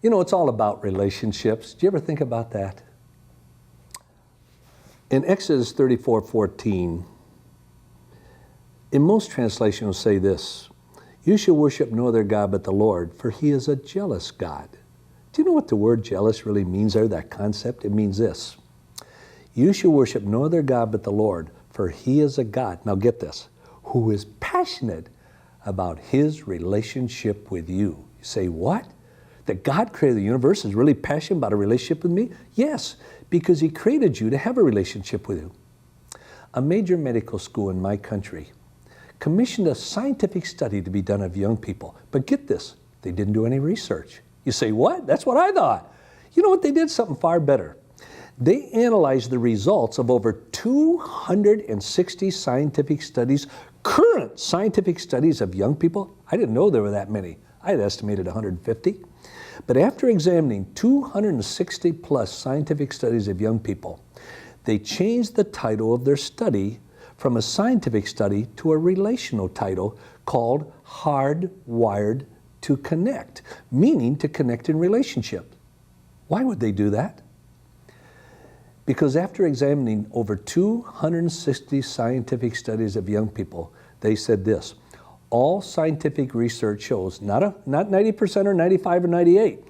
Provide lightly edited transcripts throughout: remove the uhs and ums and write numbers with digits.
You know, it's all about relationships. Do you ever think about that? In Exodus 34:14, in most translations will say this: you shall worship no other God but the Lord, for he is a jealous God. Do you know what the word jealous really means there, that concept? It means this: you shall worship no other God but the Lord, for he is a God, now get this, who is passionate about his relationship with you. You say, what? That God created the universe is really passionate about a relationship with me? Yes, because he created you to have a relationship with you. A major medical school in my country commissioned a scientific study to be done of young people. But get this, they didn't do any research. You say, what? That's what I thought. You know what? They did something far better. They analyzed the results of over 260 scientific studies, current scientific studies of young people. I didn't know there were that many. I had estimated 150. But after examining 260 plus scientific studies of young people, they changed the title of their study from a scientific study to a relational title called Hardwired to Connect, meaning to connect in relationship. Why would they do that? Because after examining over 260 scientific studies of young people, they said this: all scientific research shows, not 90% or 95 or 98,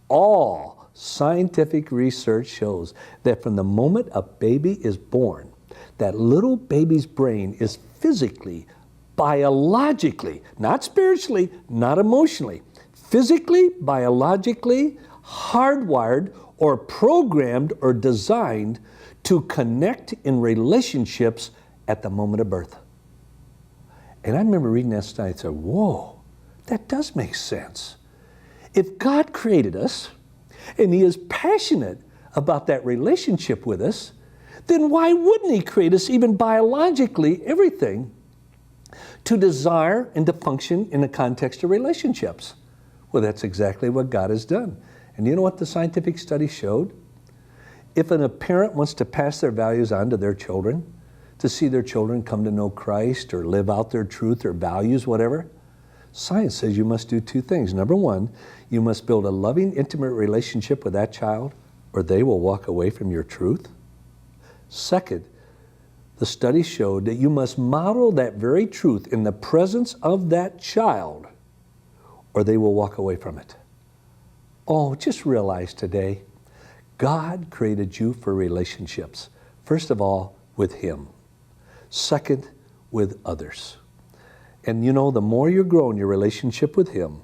all scientific research shows that from the moment a baby is born, that little baby's brain is physically, biologically, not spiritually, not emotionally, physically, biologically, hardwired or programmed or designed to connect in relationships at the moment of birth. And I remember reading that study and said, whoa, that does make sense. If God created us and he is passionate about that relationship with us, then why wouldn't he create us even biologically, everything, to desire and to function in the context of relationships? Well, that's exactly what God has done. And you know what the scientific study showed? If a parent wants to pass their values on to their children, to see their children come to know Christ or live out their truth or values, whatever, science says you must do two things. Number one, you must build a loving, intimate relationship with that child, or they will walk away from your truth. Second, the study showed that you must model that very truth in the presence of that child, or they will walk away from it. Oh, just realize today, God created you for relationships. First of all, with him. Second, with others. And you know, the more you grow in your relationship with him,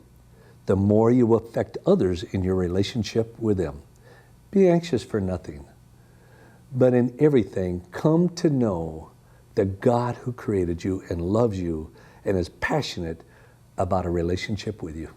the more you affect others in your relationship with him. Be anxious for nothing, but in everything, come to know the God who created you and loves you and is passionate about a relationship with you.